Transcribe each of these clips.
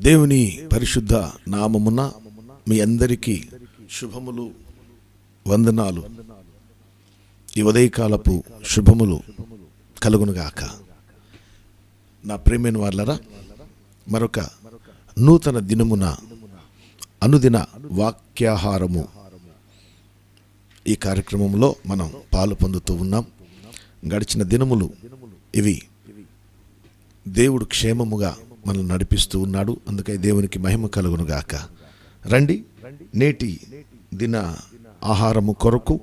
దేవుని పరిశుద్ధ నామమున మీ అందరికీ శుభములు, వందనాలు. ఈ ఉదయకాలపు శుభములు కలుగునుగాక. నా ప్రియమైన వాళ్ళరా, మరొక నూతన దినమున అనుదిన వాక్యాహారము ఈ కార్యక్రమంలో మనం పాలు పొందుతూ ఉన్నాం. గడిచిన దినములు ఇవి దేవుడు క్షేమముగా మనల్ని నడిపిస్తూ ఉన్నాడు. అందుకై దేవునికి మహిమ కలుగునుగాక. రండి, నేటి దిన ఆహారము కొరకు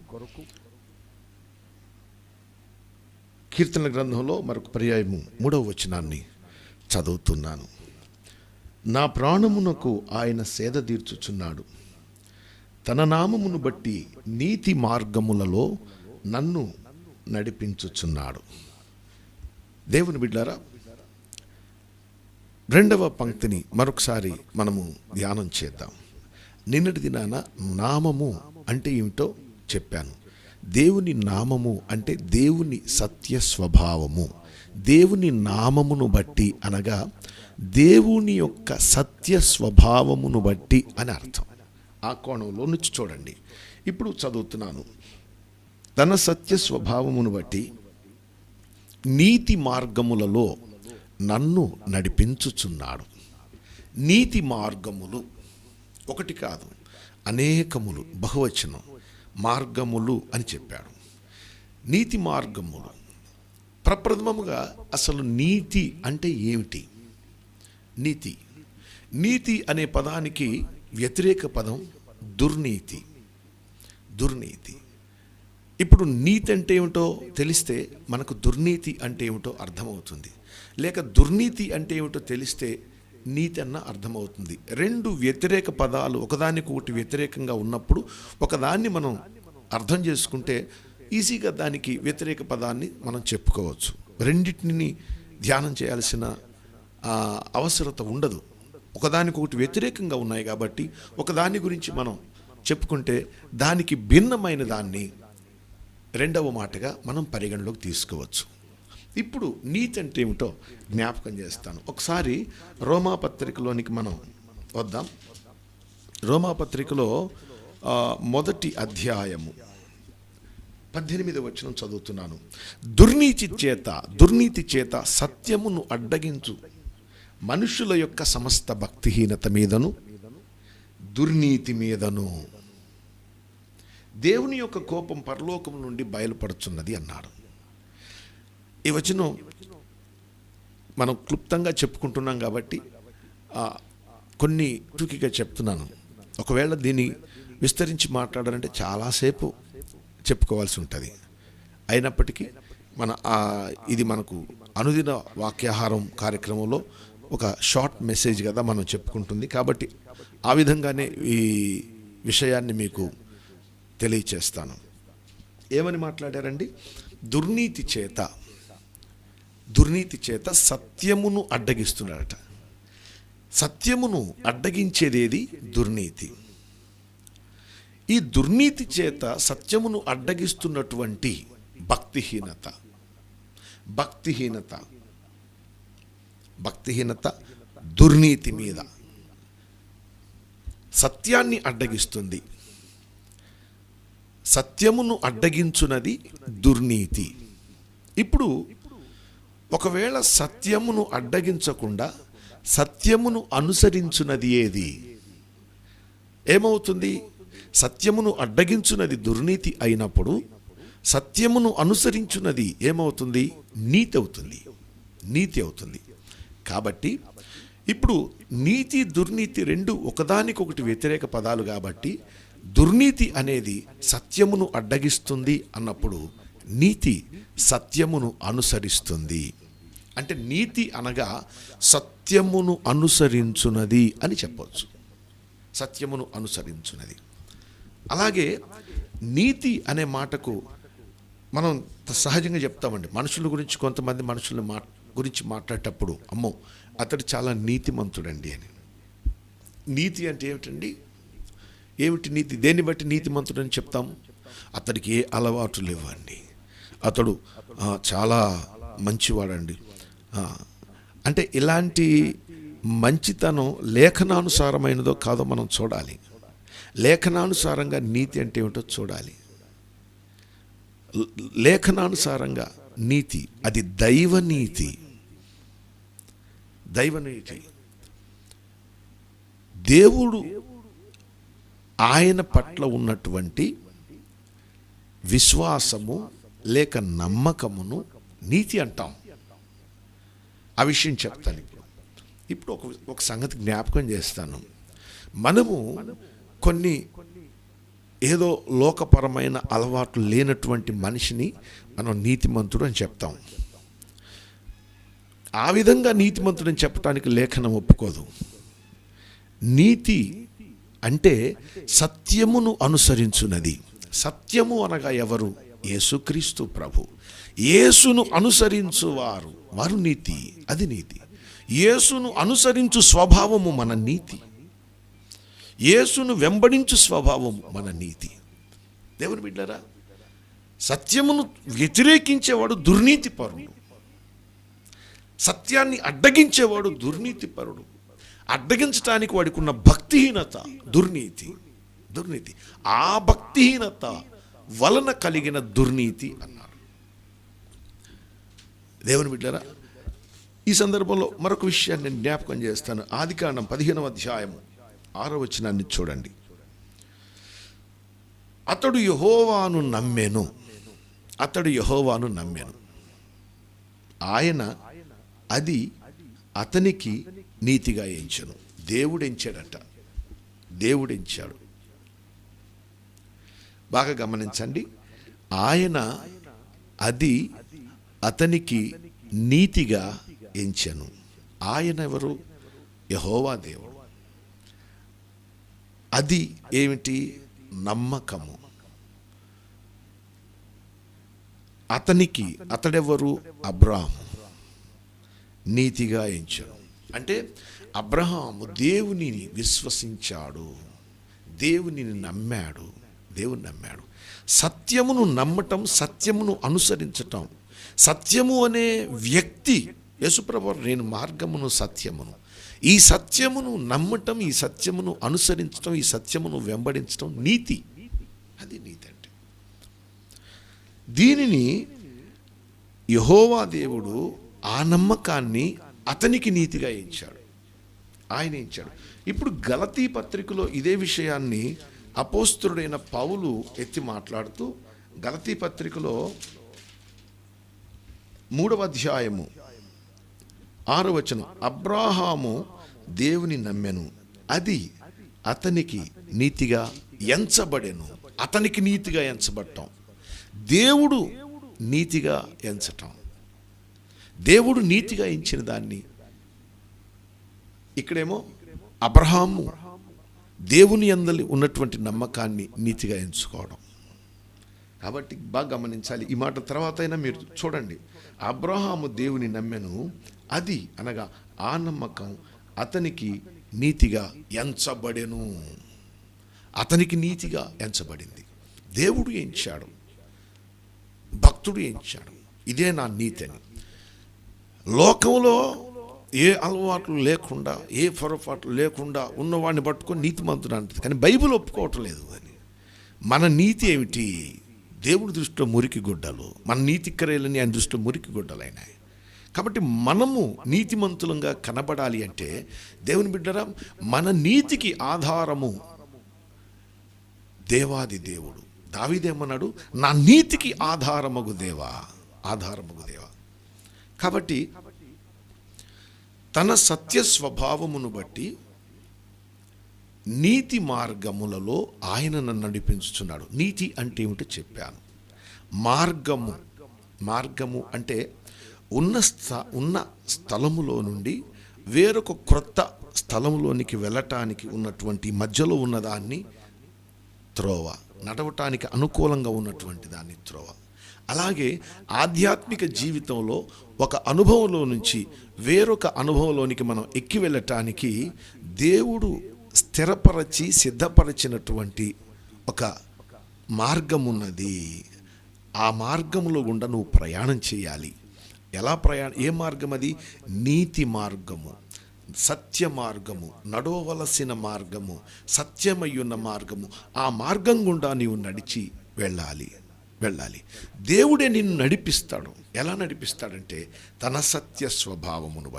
కీర్తన గ్రంథంలో మరొక పర్యాయము 3వ వచనాన్ని చదువుతున్నాను. నా ప్రాణమునకు ఆయన సేద తీర్చుచున్నాడు, తన నామమును బట్టి నీతి మార్గములలో నన్ను నడిపించుచున్నాడు. దేవుని బిడ్డారా, 2వ పంక్తిని మరొకసారి మనము ధ్యానం చేద్దాం. నిన్నటి దినాన నామము అంటే ఏమిటో చెప్పాను. దేవుని నామము అంటే దేవుని సత్య స్వభావము. దేవుని నామమును బట్టి అనగా దేవుని యొక్క సత్య స్వభావమును బట్టి అని అర్థం. ఆ కోణంలో నుంచి చూడండి. ఇప్పుడు చదువుతున్నాను. తన సత్య స్వభావమును బట్టి నీతి మార్గములలో నన్ను నడిపించుచున్నాడు. నీతి మార్గములు ఒకటి కాదు, అనేకములు, బహువచనం, మార్గములు అని చెప్పాడు. నీతి మార్గములు. ప్రప్రథమముగా అసలు నీతి అంటే ఏమిటి? నీతి, నీతి అనే పదానికి వ్యతిరేక పదం దుర్నీతి. దుర్నీతి. ఇప్పుడు నీతి అంటే ఏమిటో తెలిస్తే మనకు దుర్నీతి అంటే ఏమిటో అర్థమవుతుంది. లేక దుర్నీతి అంటే ఏమిటో తెలిస్తే నీతి అన్న అర్థమవుతుంది. 2 వ్యతిరేక పదాలు ఒకదానికొకటి వ్యతిరేకంగా ఉన్నప్పుడు ఒకదాన్ని మనం అర్థం చేసుకుంటే ఈజీగా దానికి వ్యతిరేక పదాన్ని మనం చెప్పుకోవచ్చు. రెండింటిని ధ్యానం చేయాల్సిన అవసరత ఉండదు. ఒకదానికొకటి వ్యతిరేకంగా ఉన్నాయి కాబట్టి ఒకదాని గురించి మనం చెప్పుకుంటే దానికి భిన్నమైన దాన్ని 2వ మాటగా మనం పరిగణలోకి తీసుకోవచ్చు. ఇప్పుడు నీతి అంటే ఏమిటో జ్ఞాపకం చేస్తాను. ఒకసారి రోమాపత్రికలోనికి మనం వద్దాం. రోమాపత్రికలో 1వ అధ్యాయము 18వ వచనం చదువుతున్నాను. దుర్నీతి చేత సత్యమును అడ్డగించు మనుషుల యొక్క సమస్త భక్తిహీనత మీదను దుర్నీతి మీదను దేవుని యొక్క కోపం పరలోకం నుండి బయలుపడుచున్నది అన్నాడు. ఈ వచనం మనం క్లుప్తంగా చెప్పుకుంటున్నాం కాబట్టి కొన్ని టూకీగా చెప్తున్నాను. ఒకవేళ దీన్ని విస్తరించి మాట్లాడాలంటే చాలాసేపు చెప్పుకోవాల్సి ఉంటుంది. అయినప్పటికీ ఇది మనకు అనుదిన వాక్యాహారం కార్యక్రమంలో ఒక షార్ట్ మెసేజ్ కదా మనం చెప్పుకుంటుంది. కాబట్టి ఆ విధంగానే ఈ విషయాన్ని మీకు తెలియచేస్తాను. ఏమని మాట్లాడారండి? దుర్నీతి చేత సత్యమును అడ్డగిస్తున్నాడట. సత్యమును అడ్డగించేదేది? దుర్నీతి. ఈ దుర్నీతి చేత సత్యమును అడ్డగిస్తున్నటువంటి భక్తిహీనత దుర్నీతి మీద సత్యాన్ని అడ్డగిస్తుంది. సత్యమును అడ్డగించున్నది దుర్నీతి. ఇప్పుడు ఒకవేళ సత్యమును అడ్డగించకుండా సత్యమును అనుసరించున్నది ఏది? ఏమవుతుంది? సత్యమును అడ్డగించున్నది దుర్నీతి అయినప్పుడు సత్యమును అనుసరించున్నది ఏమవుతుంది? నీతి అవుతుంది. కాబట్టి ఇప్పుడు నీతి, దుర్నీతి 2 ఒకదానికొకటి వ్యతిరేక పదాలు కాబట్టి దుర్నీతి అనేది సత్యమును అడ్డగిస్తుంది అన్నప్పుడు నీతి సత్యమును అనుసరిస్తుంది. అంటే నీతి అనగా సత్యమును అనుసరించున్నది అని చెప్పవచ్చు. సత్యమును అనుసరించున్నది. అలాగే నీతి అనే మాటకు మనం సహజంగా చెప్తామండి. మనుషుల గురించి, కొంతమంది మనుషుల గురించి మాట్లాడేటప్పుడు అమ్మో అతడు చాలా నీతిమంతుడండి అని. నీతి అంటే ఏమిటండి? ఏమిటి నీతి? దేన్ని బట్టి నీతిమంతుడని చెప్తాము? అతడికి ఏ అలవాటు లేవండి, అతడు చాలా మంచివాడండి అంటే ఇలాంటి మంచితనం లేఖనానుసారమైనదో కాదో మనం చూడాలి. లేఖనానుసారంగా నీతి అంటే ఏమిటో చూడాలి. లేఖనానుసారంగా నీతి అది దైవనీతి. దైవనీతి దేవుడు ఆయన పట్ల ఉన్నటువంటి విశ్వాసము లేక నమ్మకమును నీతి అంటాం. ఆ విషయం చెప్తాను. ఇప్పుడు ఒక సంగతి జ్ఞాపకం చేస్తాను. మనము కొన్ని ఏదో లోకపరమైన అలవాట్లు లేనటువంటి మనిషిని మనం నీతిమంతుడు అని చెప్తాం. ఆ విధంగా నీతిమంతుడని చెప్పడానికి లేఖనం ఒప్పుకోదు. నీతి అంటే సత్యమును అనుసరించున్నది. సత్యము అనగా ఎవరు? యేసుక్రీస్తు ప్రభు. యేసును అనుసరించువారు వారు నీతి. అది నీతి. యేసును అనుసరించు స్వభావము మన నీతి. యేసును వెంబడించు స్వభావము మన నీతి. దేవుని బిడ్డలారా, సత్యమును వ్యతిరేకించేవాడు దుర్నీతిపరుడు. సత్యాన్ని అడ్డగించేవాడు దుర్నీతిపరుడు. అడ్డగించడానికి వాడికి ఉన్న భక్తిహీనత దుర్నీతి. దుర్నీతి ఆ భక్తిహీనత వలన కలిగిన దుర్నీతి అన్నాడు. దేవుని బిడ్డలారా, ఈ సందర్భంలో మరొక విషయాన్ని నేను జ్ఞాపకం చేస్తాను. ఆదికాండం 15వ అధ్యాయం 6వ వచనాన్ని చూడండి. అతడు యెహోవాను నమ్మెను. అతడు యెహోవాను నమ్మెను. ఆయన అది అతనికి నీతిగా ఎంచెను. దేవుడు ఎంచాడట. దేవుడు ఎంచాడు. బాగా గమనించండి. ఆయన అది అతనికి నీతిగా ఎంచెను. ఆయన ఎవరు? యెహోవా దేవుడు. అది ఏమిటి? నమ్మకము. అతనికి, అతడెవరు? అబ్రాహాము. నీతిగా ఎంచెను అంటే అబ్రహాము దేవునిని విశ్వసించాడు, దేవునిని నమ్మాడు. దేవుని నమ్మాడు. సత్యమును నమ్మటం, సత్యమును అనుసరించటం. సత్యము అనే వ్యక్తి యేసుప్రభు, నేను మార్గమును సత్యమును. ఈ సత్యమును నమ్మటం, ఈ సత్యమును అనుసరించటం, ఈ సత్యమును వెంబడించటం నీతి. అది నీతి అంటే. దీనిని యెహోవా దేవుడు ఆ నమ్మకాన్ని అతనికి నీతిగా ఎంచాడు. ఆయన ఎంచాడు. ఇప్పుడు గలతీ పత్రికలో ఇదే విషయాన్ని అపోస్తలుడైన పౌలు ఎత్తి మాట్లాడుతూ గలతీ పత్రికలో 3వ అధ్యాయము 6వ వచనం, అబ్రాహాము దేవుని నమ్మెను, అది అతనికి నీతిగా ఎంచబడెను. అతనికి నీతిగా ఎంచబడటం, దేవుడు నీతిగా ఎంచటం. దేవుడు నీతిగా ఎంచిన దాన్ని ఇక్కడేమో అబ్రహాము దేవుని యందలి ఉన్నటువంటి నమ్మకాన్ని నీతిగా ఎంచుకోవడం. కాబట్టి బాగా గమనించాలి. ఈ మాట తర్వాత అయినా మీరు చూడండి. అబ్రహాము దేవుని నమ్మెను, అది అనగా ఆ నమ్మకం అతనికి నీతిగా ఎంచబడెను. అతనికి నీతిగా ఎంచబడింది. దేవుడు ఎంచాడు, భక్తుడు ఎంచాడు. ఇదే నా నీతి అని. లోకంలో ఏ అలవాట్లు లేకుండా, ఏ పొరపాట్లు లేకుండా ఉన్నవాడిని పట్టుకొని నీతిమంతుడు అంటుంది. కానీ బైబిల్ ఒప్పుకోవటం లేదు. అని మన నీతి ఏమిటి? దేవుడి దృష్టిలో మురికి గుడ్డలు. మన నీతి క్రియలని ఆయన దృష్టిలో మురికి గుడ్డలు అయినాయి. కాబట్టి మనము నీతిమంతులంగా కనబడాలి అంటే దేవుని బిడ్డరా, మన నీతికి ఆధారము దేవాది దేవుడు. దావీదేమన్నాడు? నా నీతికి ఆధారమగు దేవా, ఆధారమగు దేవా. కాబట్టి తన సత్య స్వభావమును బట్టి నీతి మార్గములలో ఆయన నన్ను నడిపించుచున్నాడు. నీతి అంటే ఏమిటో చెప్పాను. మార్గము, మార్గము అంటే ఉన్న స్థలములో నుండి వేరొక క్రొత్త స్థలములోనికి వెళ్ళటానికి ఉన్నటువంటి మధ్యలో ఉన్నదాన్ని త్రోవ, నడవటానికి అనుకూలంగా ఉన్నటువంటి దాన్ని త్రోవ. అలాగే ఆధ్యాత్మిక జీవితంలో ఒక అనుభవంలో నుంచి వేరొక అనుభవంలోనికి మనం ఎక్కి వెళ్ళటానికి దేవుడు స్థిరపరచి సిద్ధపరచినటువంటి ఒక మార్గం ఉన్నది. ఆ మార్గంలో గుండా నువ్వు ప్రయాణం చేయాలి. ఎలా ప్రయాణం? ఏ మార్గం అది? నీతి మార్గము. సత్య మార్గము, నడవవలసిన మార్గము, సత్యమయ్యున్న మార్గము, ఆ మార్గం గుండా నీవు నడిచి వెళ్ళాలి. దేవుడే నిన్ను నడిపిస్తాడు. ఎలా నడిపిస్తాడంటే తన సత్య స్వభావమును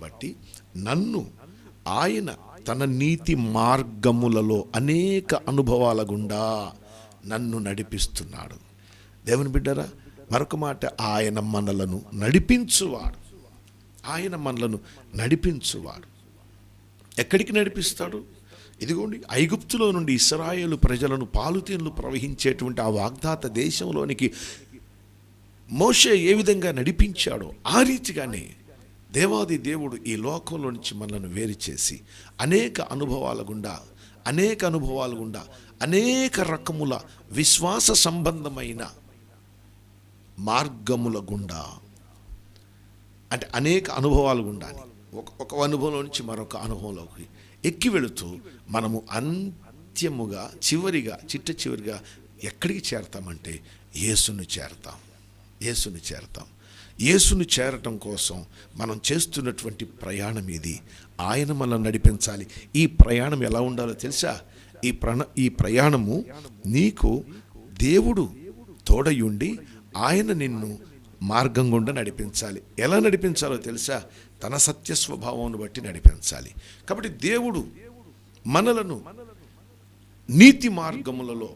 బట్టి నన్ను ఆయన తన నీతి మార్గములలో అనేక అనుభవాల గుండా నన్ను నడిపిస్తున్నాడు. దేవుని బిడ్డరా, మరొక మాట, ఆయన మనలను నడిపించువాడు. ఎక్కడికి నడిపిస్తాడు? ఇదిగోండి, ఐగుప్తులో నుండి ఇశ్రాయేలు ప్రజలను పాలుతేన్లు ప్రవహించేటువంటి ఆ వాగ్దాత దేశంలోనికి మోషే ఏ విధంగా నడిపించాడో ఆ రీతిగానే దేవాది దేవుడు ఈ లోకంలో నుంచి మనల్ని వేరు చేసి అనేక అనుభవాల గుండా అనేక రకముల విశ్వాస సంబంధమైన మార్గముల గుండా, అంటే అనేక అనుభవాలు గుండా, ఒక అనుభవం నుంచి మరొక అనుభవంలోకి ఎక్కి వెళుతూ మనము అంత్యముగా చిట్ట చివరిగా ఎక్కడికి చేరతామంటే యేసును చేరతాం. యేసును చేరటం కోసం మనం చేస్తున్నటువంటి ప్రయాణం ఇది. ఆయన మనల్ని నడిపించాలి. ఈ ప్రయాణం ఎలా ఉండాలో తెలుసా? ఈ ప్రయాణము నీకు దేవుడు తోడయుండి ఆయన నిన్ను మార్గం గుండా నడిపించాలి. ఎలా నడిపించాలో తెలుసా? తన సత్య స్వభావాన్ని బట్టి నడిపించాలి. కాబట్టి దేవుడు మనలను నీతి మార్గములలో,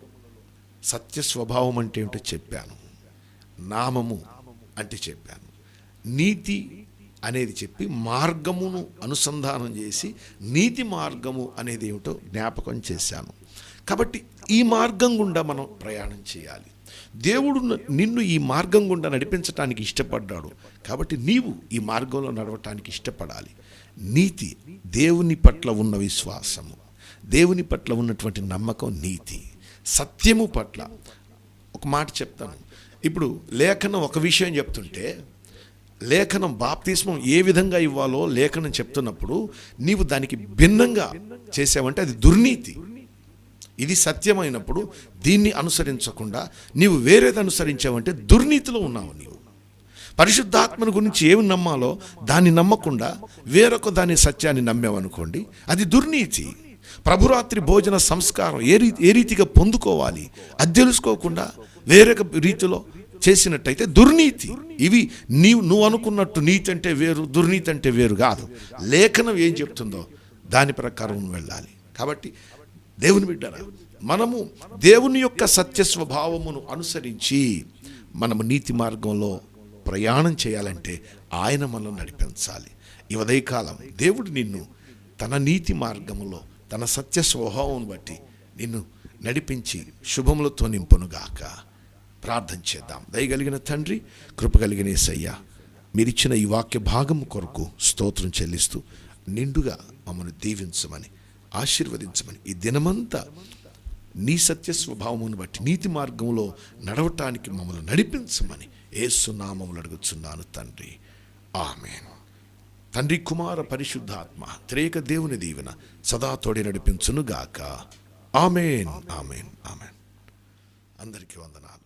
సత్య స్వభావం అంటే ఏమిటో చెప్పాను, నామము అంటే చెప్పాను, నీతి అనేది చెప్పి మార్గమును అనుసంధానం చేసి నీతి మార్గము అనేది ఏమిటో జ్ఞాపకం చేశాను. కాబట్టి ఈ మార్గం గుండా మనం ప్రయాణం చేయాలి. దేవుడు నిన్ను ఈ మార్గం గుండా నడిపించటానికి ఇష్టపడ్డాడు. కాబట్టి నీవు ఈ మార్గంలో నడవటానికి ఇష్టపడాలి. నీతి, దేవుని పట్ల ఉన్న విశ్వాసము, దేవుని పట్ల ఉన్నటువంటి నమ్మకం, నీతి, సత్యము పట్ల. ఒక మాట చెప్తాను. ఇప్పుడు లేఖనం ఒక విషయం చెప్తుంటే, లేఖనం బాప్తిస్మం ఏ విధంగా ఇవ్వాలో లేఖనం చెప్తున్నప్పుడు నీవు దానికి భిన్నంగా చేసావంటే అది దుర్నీతి. ఇది సత్యమైనప్పుడు దీన్ని అనుసరించకుండా నీవు వేరేది అనుసరించావంటే దుర్నీతిలో ఉన్నావు. నీవు పరిశుద్ధాత్మను గురించి ఏమి నమ్మాలో దాన్ని నమ్మకుండా వేరొక దాని సత్యాన్ని నమ్మావనుకోండి, అది దుర్నీతి. ప్రభురాత్రి భోజన సంస్కారం ఏ రీతిగా పొందుకోవాలి అది తెలుసుకోకుండా వేరొక రీతిలో చేసినట్టయితే దుర్నీతి. ఇవి నువ్వు అనుకున్నట్టు నీతి అంటే వేరు, దుర్నీతి అంటే వేరు కాదు. లేఖనం ఏం చెప్తుందో దాని ప్రకారం వెళ్ళాలి. కాబట్టి దేవుని బిడ్డరా, మనము దేవుని యొక్క సత్య స్వభావమును అనుసరించి మనము నీతి మార్గంలో ప్రయాణం చేయాలంటే ఆయన మనల్ని నడిపించాలి. ఈ ఉదయకాలం దేవుడు నిన్ను తన నీతి మార్గములో, తన సత్య స్వభావం బట్టి నిన్ను నడిపించి శుభములతో నింపునుగాక. ప్రార్థన చేద్దాం. దయగలిగిన తండ్రి, కృపగలిగిన యేసయ్య, మీరిచ్చిన ఈ వాక్య భాగం కొరకు స్తోత్రం చెల్లిస్తూ నిండుగా మమ్మల్ని దీవించమని, ఆశీర్వదించమని, ఈ దినమంతా నీ సత్య స్వభావమును బట్టి నీతి మార్గంలో నడవటానికి మమ్మల్ని నడిపించమని యేసు నామములో అడుగుచున్నాను తండ్రి. ఆమేన్. తండ్రి, కుమార, పరిశుద్ధాత్మ త్రేక దేవుని దీవెన సదా తోడి నడిపించునుగాక. ఆమేన్, ఆమేన్, ఆమేన్. అందరికీ వందనాలు.